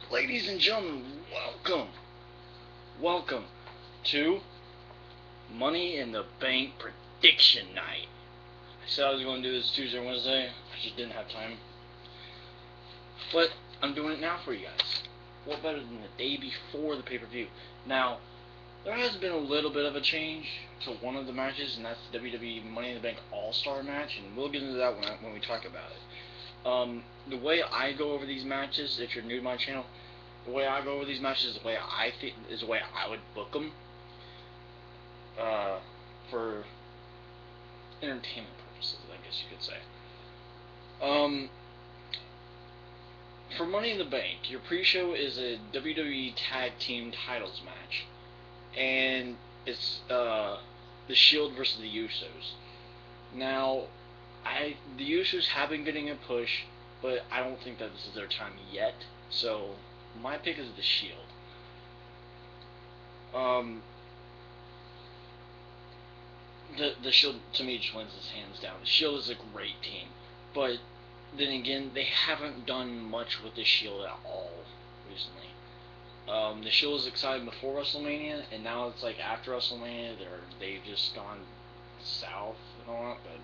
Ladies and gentlemen, welcome to Money in the Bank Prediction Night. I said I was going to do this Tuesday or Wednesday, I just didn't have time. But I'm doing it now for you guys. What better than the day before the pay-per-view? Now, there has been a little bit of a change to one of the matches, and that's the WWE Money in the Bank All-Star match, and we'll get into that when we talk about it. The way I go over these matches, if you're new to my channel, the way I go over these matches is the way I think is the way I would book them for entertainment purposes, I guess you could say. For Money in the Bank, your pre-show is a WWE Tag Team Titles match, and it's the Shield versus the Usos. Now, the Usos have been getting a push, but I don't think that this is their time yet. So my pick is the Shield. The Shield to me just wins this hands down. The Shield is a great team, but then again, they haven't done much with the Shield at all recently. The Shield was exciting before WrestleMania, and now it's like after WrestleMania, they've just gone south and all that. But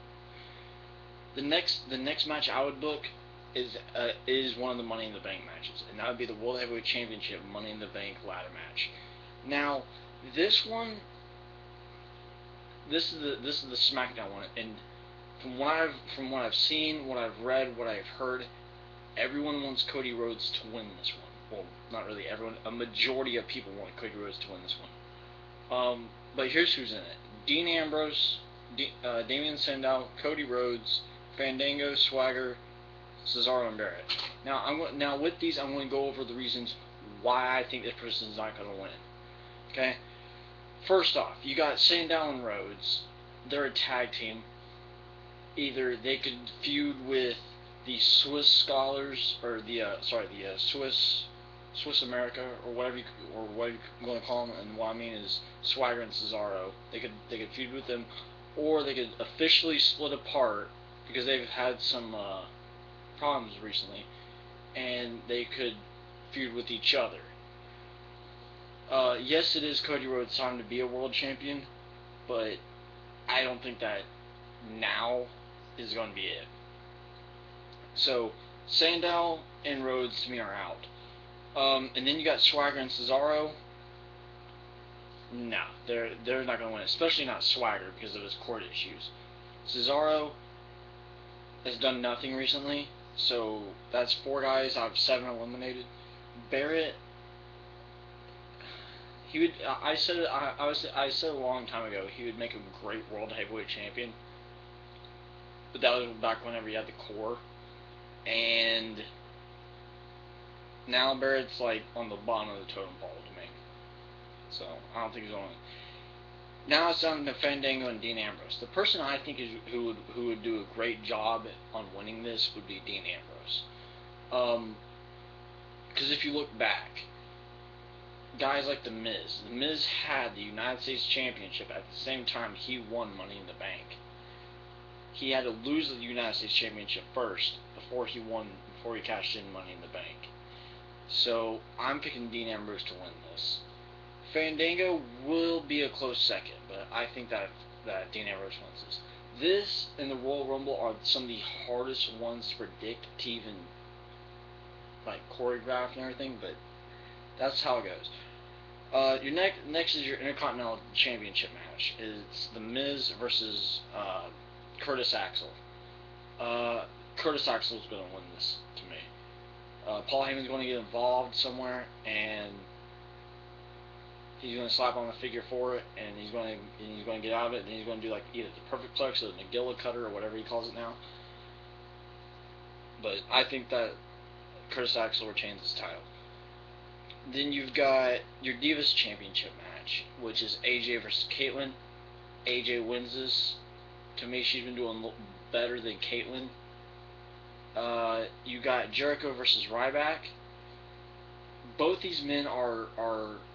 the next match I would book is one of the Money in the Bank matches, and that would be the World Heavyweight Championship Money in the Bank ladder match. Now, this one, this is the SmackDown one, and from what I've seen, what I've read, what I've heard, everyone wants Cody Rhodes to win this one. Well, not really everyone. A majority of people want Cody Rhodes to win this one. But here's who's in it: Dean Ambrose, Damian Sandow, Cody Rhodes, Fandango, Swagger, Cesaro, and Barrett. Now with these, I'm going to go over the reasons why I think this person's not going to win. Okay. First off, you got Sandow and Rhodes. They're a tag team. Either they could feud with the Swiss Scholars, or the Swiss America, or whatever you going to call them. And what I mean is Swagger and Cesaro. They could feud with them, or they could officially split apart because they've had some problems recently, and they could feud with each other. Yes, it is Cody Rhodes' time to be a world champion, but I don't think that now is going to be it. So, Sandow and Rhodes to me are out. And then you got Swagger and Cesaro. No, they're not going to win, especially not Swagger because of his court issues. Cesaro has done nothing recently, so that's 4 guys out of 7 eliminated. Barrett, he would. I said a long time ago he would make a great world heavyweight champion, but that was back whenever he had the core, and now Barrett's like on the bottom of the totem pole to me. So I don't think he's going to win. Now it's down to Fandango and Dean Ambrose. The person I think who would do a great job on winning this would be Dean Ambrose. Because if you look back, guys like The Miz had the United States Championship at the same time he won Money in the Bank. He had to lose the United States Championship first before he cashed in Money in the Bank. So I'm picking Dean Ambrose to win this. Fandango will be a close second, but I think that Dean Ambrose wins this. This and the Royal Rumble are some of the hardest ones to predict, to even like choreograph and everything, but that's how it goes. Your next is your Intercontinental Championship match. It's The Miz versus Curtis Axel. Curtis Axel is going to win this to me. Paul Heyman's going to get involved somewhere, and he's going to slap on the figure for it, and he's going to get out of it, and he's going to do like either the perfect plex or the Nagila cutter or whatever he calls it now. But I think that Curtis Axel retains his title. Then you've got your Divas Championship match, which is AJ versus Caitlyn. AJ wins this. To me, she's been doing better than Caitlyn. You got Jericho versus Ryback. Both these men are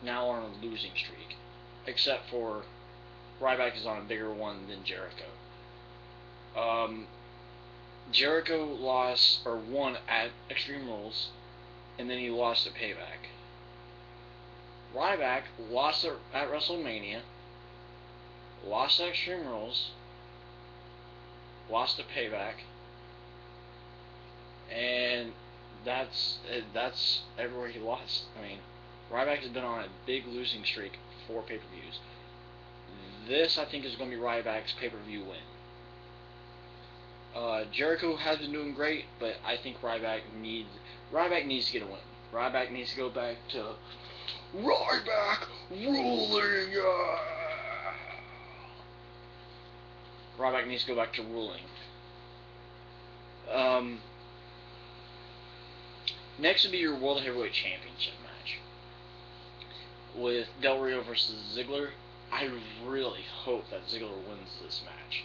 now on a losing streak, except for Ryback is on a bigger one than Jericho. Jericho won at Extreme Rules, and then he lost at Payback. Ryback lost at WrestleMania, lost at Extreme Rules, lost at Payback, and that's everywhere he lost. I mean, Ryback has been on a big losing streak for pay-per-views. This, I think, is going to be Ryback's pay-per-view win. Jericho has been doing great, but I think Ryback needs to get a win. Ryback needs to go back to Ryback ruling. Ryback needs to go back to ruling. Next would be your World Heavyweight Championship match with Del Rio versus Ziggler. I really hope that Ziggler wins this match.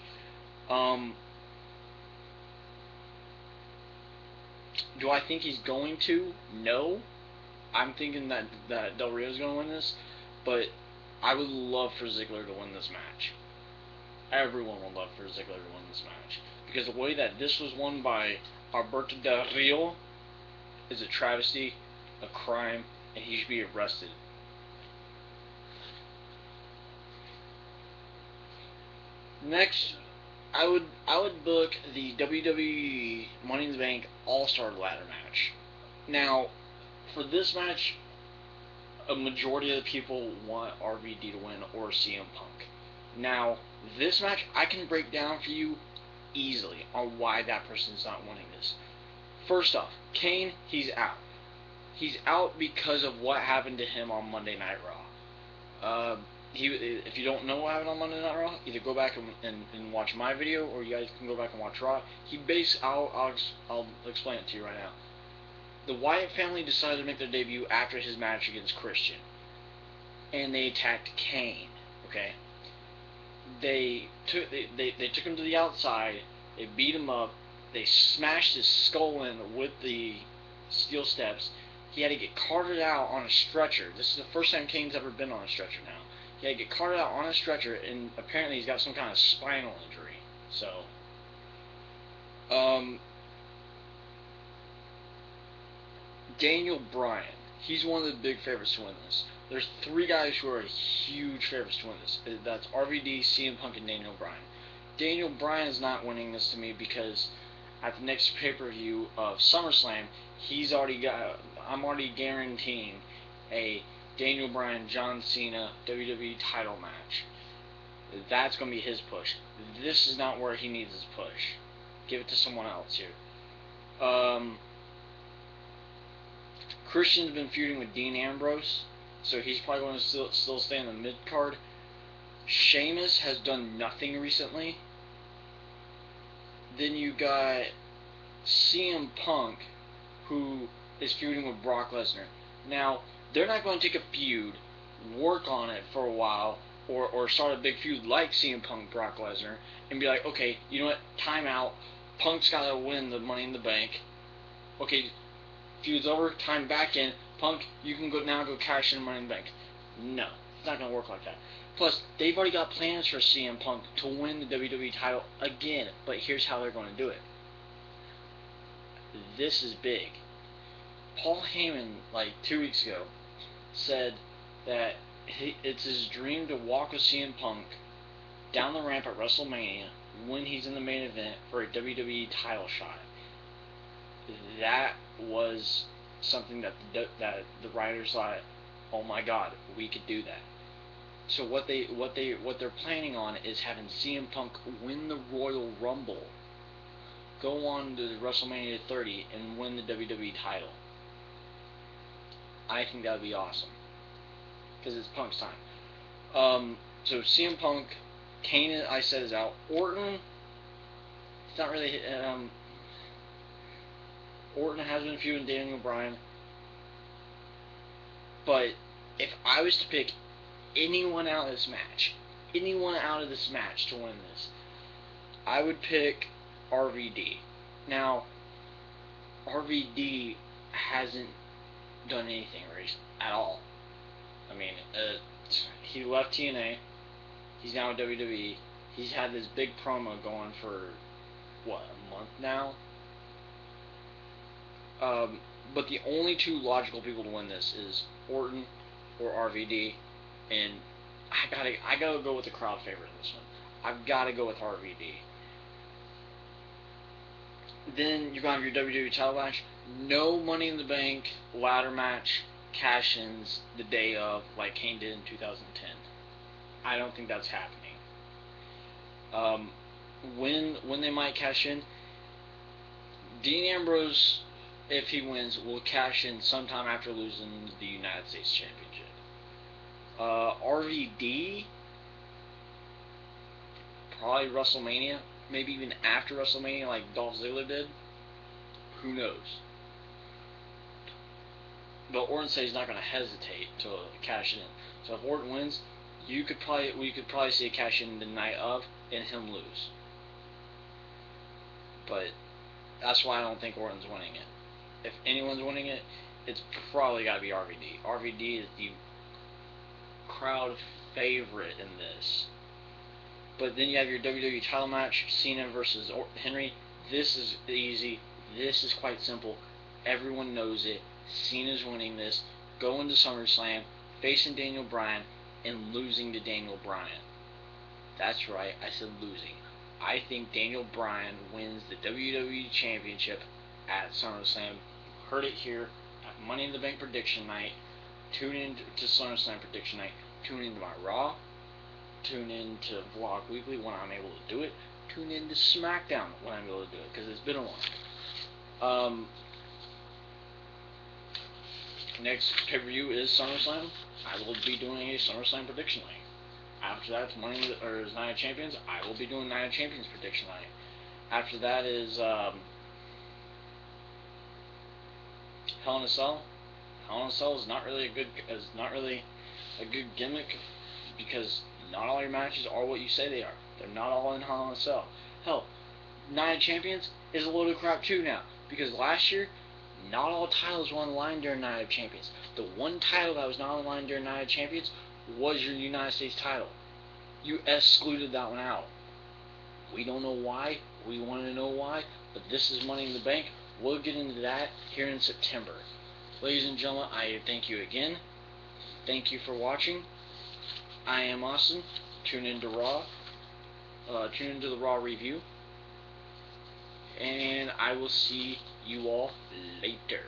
Do I think he's going to? No. I'm thinking that Del Rio is going to win this, but I would love for Ziggler to win this match. Everyone would love for Ziggler to win this match, because the way that this was won by Alberto Del Rio is a travesty, a crime, and he should be arrested. Next, I would book the WWE Money in the Bank All-Star Ladder match. Now, for this match, a majority of the people want RVD to win or CM Punk. Now, this match I can break down for you easily on why that person's not winning this. First off, Kane, he's out. He's out because of what happened to him on Monday Night Raw. If you don't know what happened on Monday Night Raw, either go back and watch my video, or you guys can go back and watch Raw. I'll explain it to you right now. The Wyatt family decided to make their debut after his match against Christian, and they attacked Kane. Okay, they took him to the outside. They beat him up. They smashed his skull in with the steel steps. He had to get carted out on a stretcher. This is the first time Kane's ever been on a stretcher now. He had to get carted out on a stretcher, and apparently he's got some kind of spinal injury. So, Daniel Bryan, he's one of the big favorites to win this. There's three guys who are huge favorites to win this. That's RVD, CM Punk, and Daniel Bryan. Daniel Bryan is not winning this to me because at the next pay-per-view of SummerSlam, I'm already guaranteeing a Daniel Bryan, John Cena WWE title match. That's going to be his push. This is not where he needs his push. Give it to someone else here. Christian's been feuding with Dean Ambrose, so he's probably going to still stay in the mid-card. Sheamus has done nothing recently. Then you got CM Punk, who is feuding with Brock Lesnar. Now, they're not going to take a feud, work on it for a while, or start a big feud like CM Punk, Brock Lesnar, and be like, okay, you know what, time out, Punk's got to win the Money in the Bank. Okay, feud's over, time back in, Punk, you can go cash in Money in the Bank. No, it's not going to work like that. Plus, they've already got plans for CM Punk to win the WWE title again, but here's how they're going to do it. This is big. Paul Heyman, like 2 weeks ago, said that it's his dream to walk with CM Punk down the ramp at WrestleMania when he's in the main event for a WWE title shot. That was something that the writers thought, oh my God, we could do that. So what they're planning on is having CM Punk win the Royal Rumble, go on to WrestleMania 30 and win the WWE title. I think that would be awesome, because it's Punk's time. So CM Punk, Kane, I said, is out. Orton, it's not really. Orton has been feuding Daniel Bryan, but if I was to pick anyone out of this match to win this, I would pick RVD. Now, RVD hasn't done anything at all. I mean, he left TNA. He's now in WWE. He's had this big promo going for, what, a month now? But the only two logical people to win this is Orton or RVD, and I gotta go with the crowd favorite in this one. I've got to go with RVD. Then you got your WWE title match. No Money in the Bank ladder match cash-ins the day of like Kane did in 2010. I don't think that's happening. When they might cash in, Dean Ambrose, if he wins, will cash in sometime after losing the United States Championship. RVD, probably WrestleMania, maybe even after WrestleMania, like Dolph Ziggler did. Who knows? But Orton said he's not going to hesitate to cash in. So if Orton wins, we could probably see a cash in the night of and him lose. But that's why I don't think Orton's winning it. If anyone's winning it, it's probably got to be RVD. RVD is the crowd favorite in this. But then you have your WWE title match, Cena versus Henry. This is easy. This is quite simple. Everyone knows it. Cena's winning this, going to SummerSlam, facing Daniel Bryan, and losing to Daniel Bryan. That's right, I said losing. I think Daniel Bryan wins the WWE Championship at SummerSlam. Heard it here at Money in the Bank prediction night. Tune in to SummerSlam prediction night. Tune into my Raw. Tune in to Vlog Weekly when I'm able to do it. Tune in to SmackDown when I'm able to do it, because it's been a while. Next pay-per-view is SummerSlam. I will be doing a SummerSlam prediction night. After that, is Night of Champions. I will be doing Night of Champions prediction night. After that is Hell in a Cell. Hell in a Cell is not really a good gimmick, because not all your matches are what you say they are. They're not all in Hell in a Cell. Hell, Night of Champions is a load of crap too now, because last year, not all titles were on the line during Night of Champions. The one title that was not on the line during Night of Champions was your United States title. You excluded that one out. We don't know why. We want to know why. But this is Money in the Bank. We'll get into that here in September. Ladies and gentlemen, I thank you again. Thank you for watching. I am Austin. Tune into Raw. Tune into the Raw review. And I will see you all later.